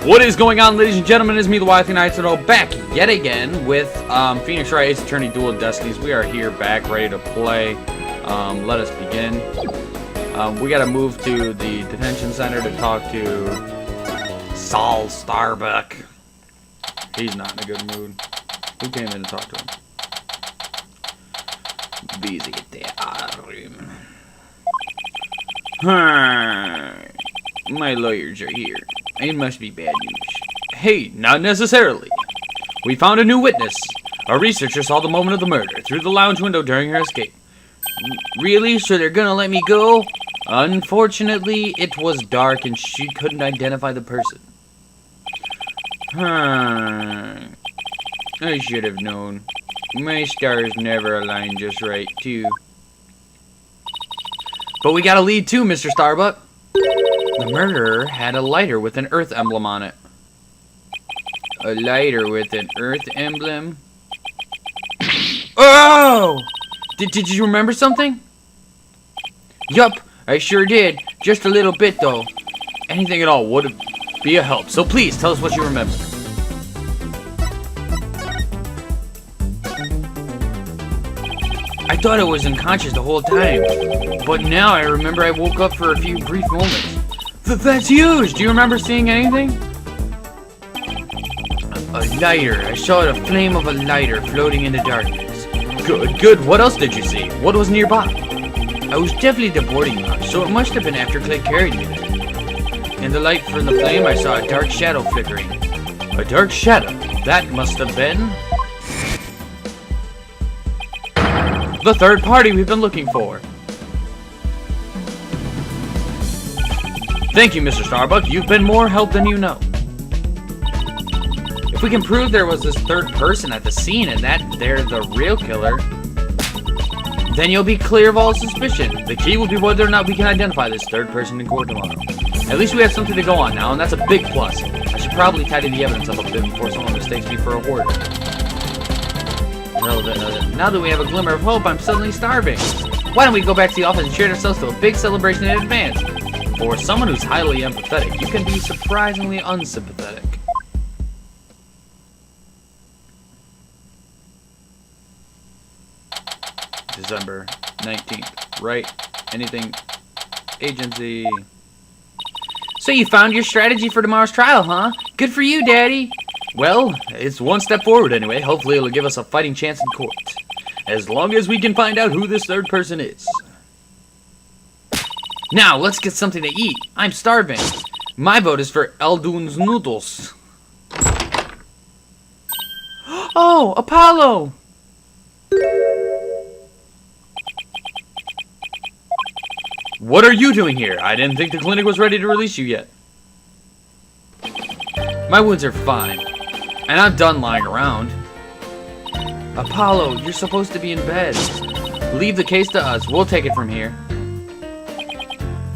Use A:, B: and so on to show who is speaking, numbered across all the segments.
A: What is going on, ladies and gentlemen? It's me, the Wily Knights, back yet again with Phoenix Wright Ace Attorney Duel Destinies. We are here back, ready to play. Let us begin. We gotta move to the detention center to talk to Saul Starbuck. He's not in a good mood. Who came in to talk to him? My lawyers are here. It must be bad news. Hey, not necessarily. We found a new witness. A researcher saw the moment of the murder through the lounge window during her escape. Really? So they're gonna let me go? Unfortunately, it was dark and she couldn't identify the person. I should have known. My stars never align just right, too. But we got a lead too, Mr. Starbuck. The murderer had a lighter with an Earth emblem on it. A lighter with an Earth emblem? Oh! Did you remember something? Yup, I sure did. Just a little bit, though. Anything at all would be a help. So please, tell us what you remember. I thought I was unconscious the whole time. But now I remember I woke up for a few brief moments. That's huge! Do you remember seeing anything? A lighter. I saw the flame of a lighter floating in the darkness. Good. What else did you see? What was nearby? I was definitely the boarding house, so it must have been after Clay carried me there. In the light from the flame, I saw a dark shadow flickering. A dark shadow? That must have been the third party we've been looking for. Thank you, Mr. Starbuck. You've been more help than you know. If we can prove there was this third person at the scene and that they're the real killer, then you'll be clear of all suspicion. The key will be whether or not we can identify this third person in court tomorrow. At least we have something to go on now, and that's a big plus. I should probably tidy the evidence up a bit before someone mistakes me for a hoarder. Now that we have a glimmer of hope, I'm suddenly starving. Why don't we go back to the office and treat ourselves to a big celebration in advance? For someone who's highly empathetic, you can be surprisingly unsympathetic. December 19th. Right? Anything? Agency. So you found your strategy for tomorrow's trial, huh? Good for you, Daddy. Well, it's one step forward anyway. Hopefully it'll give us a fighting chance in court. As long as we can find out who this third person is. Now, let's get something to eat. I'm starving. My vote is for Eldun's noodles. Oh, Apollo! What are you doing here? I didn't think the clinic was ready to release you yet. My wounds are fine, and I'm done lying around. Apollo, you're supposed to be in bed. Leave the case to us. We'll take it from here.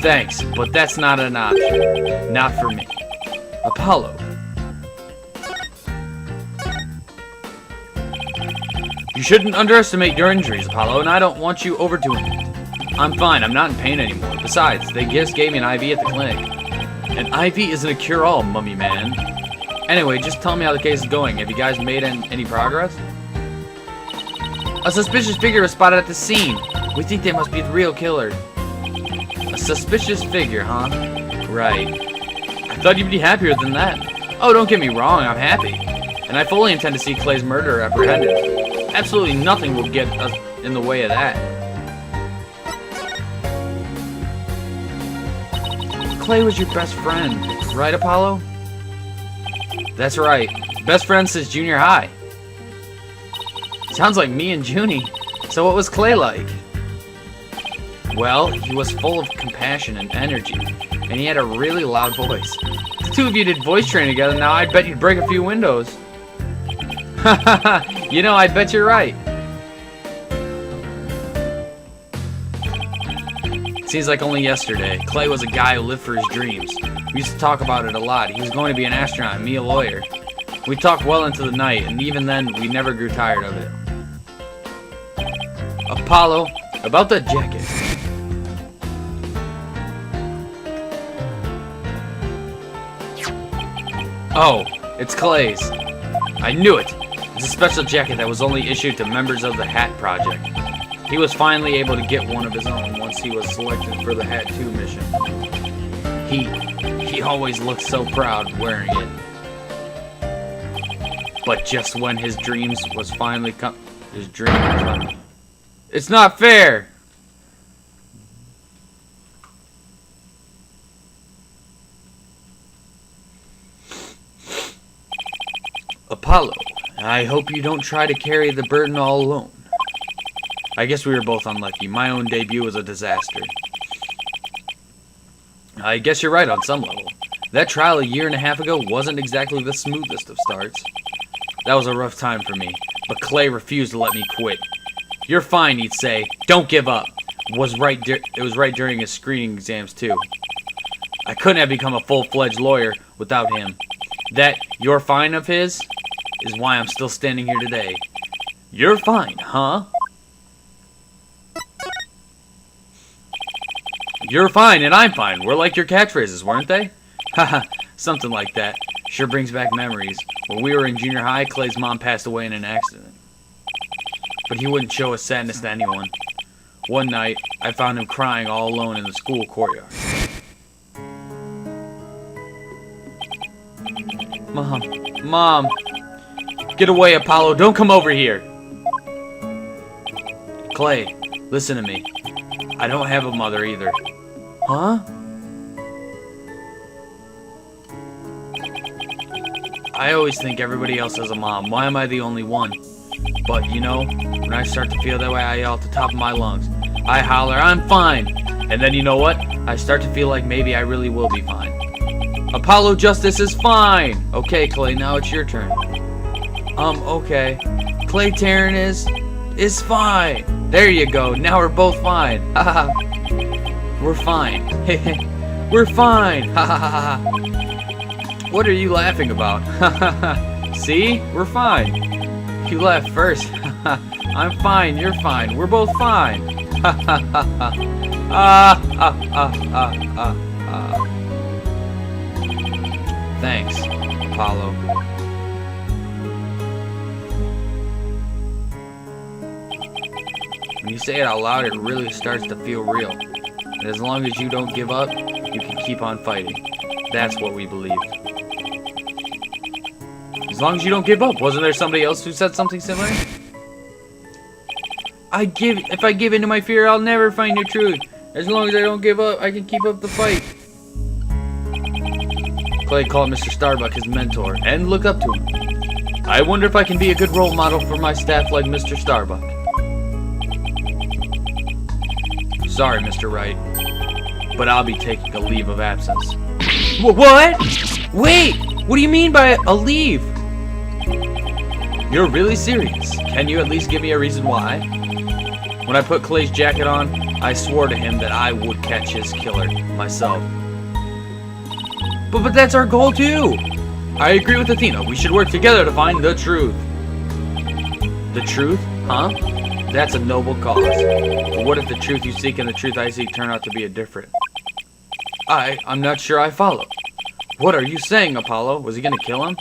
A: Thanks, but that's not an option. Not for me. Apollo. You shouldn't underestimate your injuries, Apollo, and I don't want you overdoing it. I'm fine. I'm not in pain anymore. Besides, they just gave me an IV at the clinic. An IV isn't a cure-all, mummy man. Anyway, just tell me how the case is going. Have you guys made any progress? A suspicious figure was spotted at the scene. We think they must be the real killer. A suspicious figure, huh? Right. I thought you'd be happier than that. Oh, don't get me wrong, I'm happy. And I fully intend to see Clay's murderer apprehended. Absolutely nothing will get us in the way of that. Clay was your best friend, right, Apollo? That's right. Best friend since junior high. Sounds like me and Junie. So what was Clay like? Well, he was full of compassion and energy, and he had a really loud voice. The two of you did voice training together, now I bet you'd break a few windows. Haha, you know, I bet you're right. Seems like only yesterday. Clay was a guy who lived for his dreams. We used to talk about it a lot. He was going to be an astronaut, me a lawyer. We talked well into the night, and even then, we never grew tired of it. Apollo, about that jacket. Oh, it's Clay's. I knew it. It's a special jacket that was only issued to members of the Hat Project. He was finally able to get one of his own once he was selected for the Hat 2 mission. He always looked so proud wearing it. But just when his dreams was finally his dream was coming. It's not fair! Apollo, I hope you don't try to carry the burden all alone. I guess we were both unlucky. My own debut was a disaster. I guess you're right on some level. That trial a year and a half ago wasn't exactly the smoothest of starts. That was a rough time for me, but Clay refused to let me quit. You're fine, he'd say. Don't give up. It was right during his screening exams, too. I couldn't have become a full-fledged lawyer without him. That "you're fine" of his is why I'm still standing here today. You're fine, huh? You're fine and I'm fine. We're like your catchphrases, weren't they? Haha, something like that. Sure brings back memories. When we were in junior high, Clay's mom passed away in an accident. But he wouldn't show his sadness to anyone. One night, I found him crying all alone in the school courtyard. Mom, get away, Apollo. Don't come over here. Clay, listen to me. I don't have a mother either. Huh? I always think everybody else has a mom. Why am I the only one? But, you know, when I start to feel that way, I yell at the top of my lungs. I holler, I'm fine. And then you know what? I start to feel like maybe I really will be fine. Apollo Justice is fine! Okay, Clay, now it's your turn. Okay. Clay Taryn is fine. There you go, now we're both fine. Haha. We're fine. We're fine. Haha. What are you laughing about? See? We're fine. You laughed first. I'm fine, you're fine. We're both fine. Thanks, Apollo. When you say it out loud, it really starts to feel real. And as long as you don't give up, you can keep on fighting. That's what we believe. As long as you don't give up. Wasn't there somebody else who said something similar? If I give in to my fear, I'll never find the truth. As long as I don't give up, I can keep up the fight. Clay called Mr. Starbuck his mentor and looked up to him. I wonder if I can be a good role model for my staff like Mr. Starbuck. Sorry, Mr. Wright, but I'll be taking a leave of absence. What? Wait! What do you mean by a leave? You're really serious. Can you at least give me a reason why? When I put Clay's jacket on, I swore to him that I would catch his killer myself. But that's our goal too! I agree with Athena. We should work together to find the truth. The truth? Huh? That's a noble cause. But what if the truth you seek and the truth I seek turn out to be a different? I'm not sure I follow. What are you saying, Apollo? Was he gonna kill him?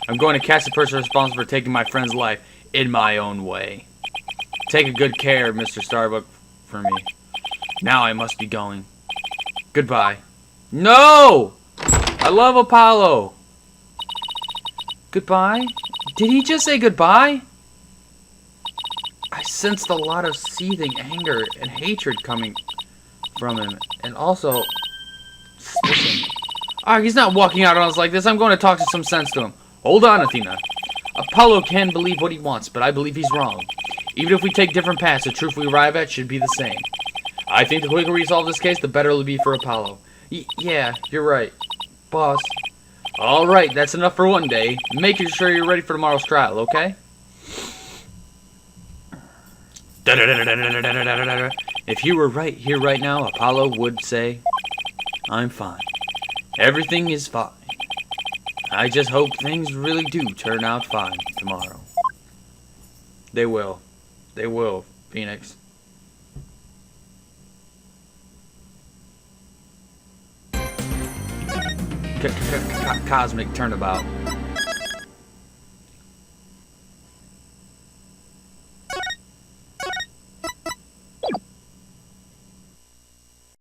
A: I'm going to catch the person responsible for taking my friend's life in my own way. Take a good care, Mr. Starbuck, for me. Now I must be going. Goodbye. No! I love Apollo! Goodbye? Did he just say goodbye? I sensed a lot of seething anger and hatred coming from him. And also suspicion. Alright, he's not walking out on us like this. I'm going to talk to some sense to him. Hold on, Athena. Apollo can believe what he wants, but I believe he's wrong. Even if we take different paths, the truth we arrive at should be the same. I think the quicker we solve this case, the better it'll be for Apollo. Yeah, you're right. Boss. Alright, that's enough for one day. Make sure you're ready for tomorrow's trial, okay? If he were right here right now, Apollo would say, I'm fine. Everything is fine. I just hope things really do turn out fine tomorrow. They will. They will, Phoenix. cosmic turnabout.